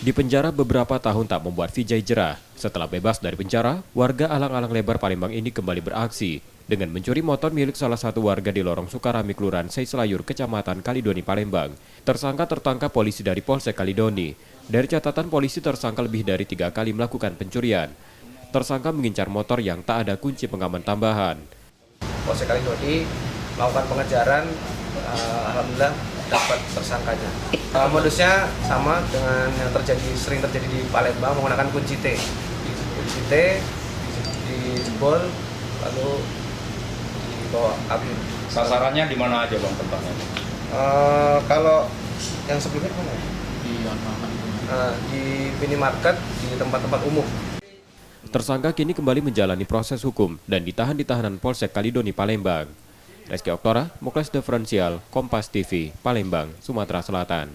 Di penjara beberapa tahun tak membuat Vijay jerah. Setelah bebas dari penjara, warga Alang-Alang Lebar Palembang ini kembali beraksi dengan mencuri motor milik salah satu warga di Lorong Sukarami, Kelurahan Seiselayur, Kecamatan Kalidoni, Palembang. Tersangka tertangkap polisi dari Polsek Kalidoni. Dari catatan polisi, tersangka lebih dari 3 kali melakukan pencurian. Tersangka mengincar motor yang tak ada kunci pengaman tambahan. Polsek Kalidoni melakukan pengejaran, alhamdulillah dapat tersangkanya. Modusnya sama dengan yang sering terjadi di Palembang, menggunakan kunci T. Kunci T dijebol lalu dibawa kabur. Sasarannya di mana aja Bang tempatnya? Kalau yang sebelumnya mana? Di minimarket, di tempat-tempat umum. Tersangka kini kembali menjalani proses hukum dan ditahan di tahanan Polsek Kalidoni, Palembang. Reski Oktora, Muklas Diferensial, Kompas TV, Palembang, Sumatera Selatan.